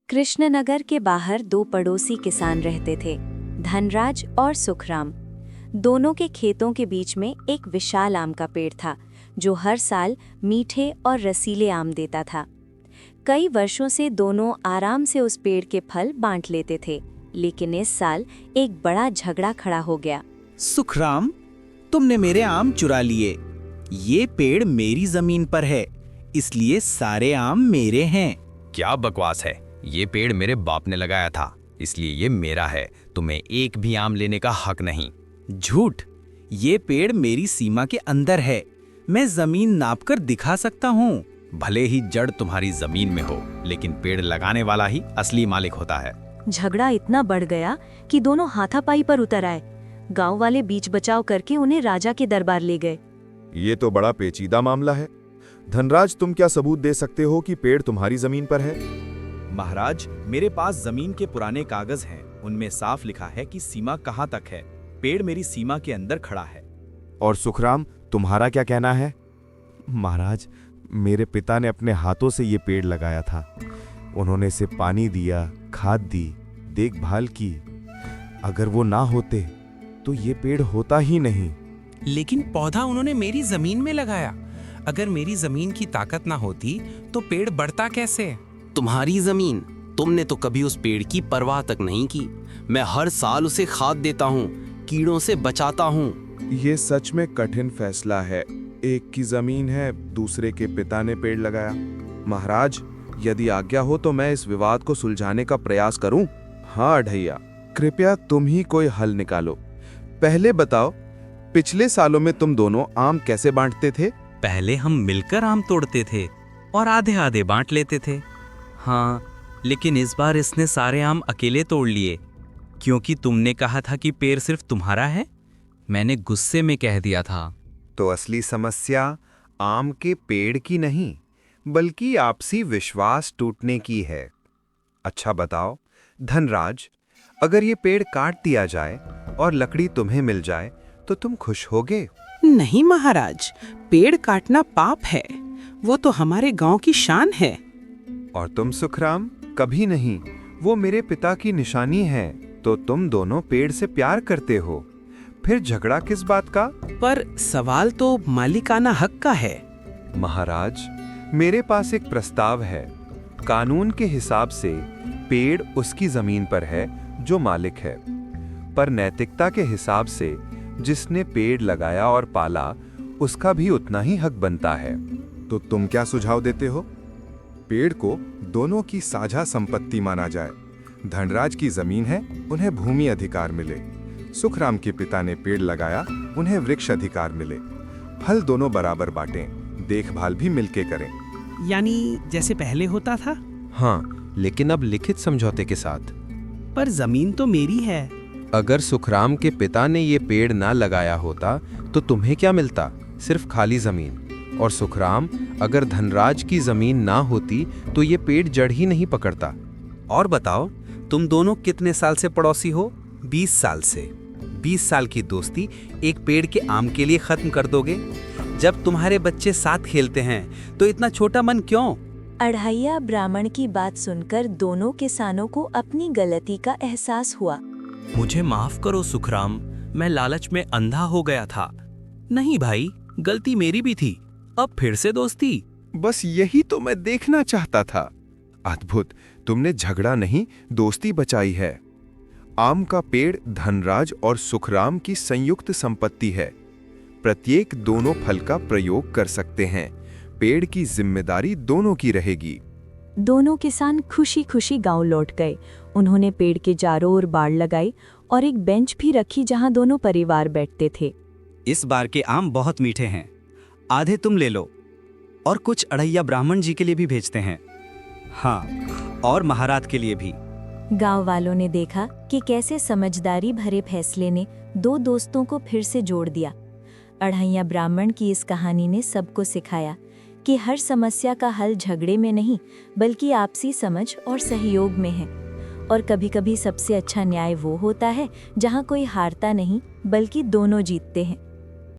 कृष्णनगर के बाहर दो पड़ोसी किसान रहते थे, धनराज और सुखराम। दोनों के खेतों के बीच में एक विशाल आम का पेड़ था, जो हर साल मीठे और रसीले आम देता था। कई वर्षों से दोनों आराम से उस पेड़ के फल बांट लेते थे, लेकिन इस साल एक बड़ा झगड़ा खड़ा हो गया। सुखराम, तुमने मेरे आम चुरा लिए। ये पेड़ मेरी जमीन पर है, इसलिए सारे आम मेरे हैं। क्या बकवास है। ये पेड़ मेरे बाप ने लगाया था, इसलिए ये मेरा है। तुम्हें एक भी आम लेने का हक नहीं। झूठ। ये पेड़ मेरी सीमा के अंदर है। मैं जमीन नापकर दिखा सकता हूँ। भले ही जड़ तुम्हारी जमीन में हो, लेकिन पेड़ लगाने वाला ही असली मालिक होता है। झगड़ा इतना बढ़ गया कि दोनों हाथापाई पर उतर आए। गांव वाले बीच बचाव करके उन्हें राजा के दरबार ले गए। ये तो बड़ा पेचीदा मामला है। धनराज, तुम क्या सबूत दे सकते हो कि पेड़ तुम्हारी जमीन पर है? महाराज, मेरे पास जमीन के पुराने कागज हैं। उनमें साफ लिखा है कि सीमा कहाँ तक है। पेड़ मेरी सीमा के अंदर खड़ा है। और सुखराम, तुम्हारा क्या कहना है? महाराज, मेरे पिता ने अपने हाथों से ये पेड़ लगाया था। उन्होंने इसे पानी दिया, खाद दी, देखभाल की। अगर वो ना होते तो ये पेड़ होता ही नहीं। लेकिन पौधा उन्होंने मेरी जमीन में लगाया। अगर मेरी जमीन की ताकत ना होती तो पेड़ बढ़ता कैसे? तुम्हारी जमीन, तुमने तो कभी उस पेड़ की परवाह तक नहीं की। मैं हर साल उसे खाद देता हूँ, कीड़ों से बचाता हूँ। ये सच में कठिन फैसला है। एक की जमीन है, दूसरे के पिता ने पेड़ लगाया। महाराज, यदि आज्ञा हो तो मैं इस विवाद को सुलझाने का प्रयास करूं। हाँ अढ़ैया, कृपया तुम ही कोई हल निकालो। पहले बताओ, पिछले सालों में तुम दोनों आम कैसे बांटते थे? पहले हम मिलकर आम तोड़ते थे और आधे आधे बांट लेते थे। हाँ, लेकिन इस बार इसने सारे आम अकेले तोड़ लिए, क्योंकि तुमने कहा था कि पेड़ सिर्फ तुम्हारा है। मैंने गुस्से में कह दिया था। तो असली समस्या आम के पेड़ की नहीं, बल्कि आपसी विश्वास टूटने की है। अच्छा बताओ धनराज, अगर ये पेड़ काट दिया जाए और लकड़ी तुम्हें मिल जाए तो तुम खुश होगे? नहीं महाराज, पेड़ काटना पाप है। वो तो हमारे गांव की शान है। और तुम सुखराम? कभी नहीं, वो मेरे पिता की निशानी है। तो तुम दोनों पेड़ से प्यार करते हो, फिर झगड़ा किस बात का? पर सवाल तो मालिकाना हक का है। महाराज, मेरे पास एक प्रस्ताव है। कानून के हिसाब से पेड़ उसकी जमीन पर है जो मालिक है, पर नैतिकता के हिसाब से जिसने पेड़ लगाया और पाला, उसका भी उतना ही हक बनता है। तो तुम क्या सुझाव देते हो? पेड़ को दोनों की साझा संपत्ति माना जाए। धनराज की जमीन है, उन्हें भूमि अधिकार मिले। सुखराम के पिता ने पेड़ लगाया, उन्हें वृक्ष अधिकार मिले। फल दोनों बराबर बांटें, देखभाल भी मिलके करें। यानी जैसे पहले होता था? हाँ, लेकिन अब लिखित समझौते के साथ। पर जमीन तो मेरी है। अगर सुखराम के पिता ने ये पेड़ ना लगाया होता तो तुम्हें क्या मिलता? सिर्फ खाली जमीन। और सुखराम, अगर धनराज की जमीन ना होती तो ये पेड़ जड़ ही नहीं पकड़ता। और बताओ, तुम दोनों कितने साल से पड़ोसी हो? 20 साल से। 20 साल की दोस्ती एक पेड़ के आम के लिए खत्म कर दोगे? जब तुम्हारे बच्चे साथ खेलते हैं तो इतना छोटा मन क्यों? अढ़ैया ब्राह्मण की बात सुनकर दोनों किसानों को अपनी गलती का एहसास हुआ। मुझे माफ करो सुखराम, मैं लालच में अंधा हो गया था। नहीं भाई, गलती मेरी भी थी। अब फिर से दोस्ती। बस यही तो मैं देखना चाहता था। अद्भुत, तुमने झगड़ा नहीं, दोस्ती बचाई है। आम का पेड़ धनराज और सुखराम की संयुक्त संपत्ति है। प्रत्येक दोनों फल का प्रयोग कर सकते हैं। पेड़ की जिम्मेदारी दोनों की रहेगी। दोनों किसान खुशी खुशी गांव लौट गए। उन्होंने पेड़ के चारों ओर बाड़ लगाई और एक बेंच भी रखी जहां दोनों परिवार बैठते थे। इस बार के आम बहुत मीठे हैं। आधे तुम ले लो और कुछ अढ़ैया ब्राह्मण जी के लिए भी भेजते हैं। हाँ, और महाराज के लिए भी। गांव वालों ने देखा कि कैसे समझदारी भरे फैसले ने दो दोस्तों को फिर से जोड़ दिया। अढ़ैया ब्राह्मण की इस कहानी ने सबको सिखाया कि हर समस्या का हल झगड़े में नहीं, बल्कि आपसी समझ और सहयोग में है। और कभी-कभी सबसे अच्छा न्याय वो होता है जहां कोई हारता नहीं, बल्कि दोनों जीतते हैं।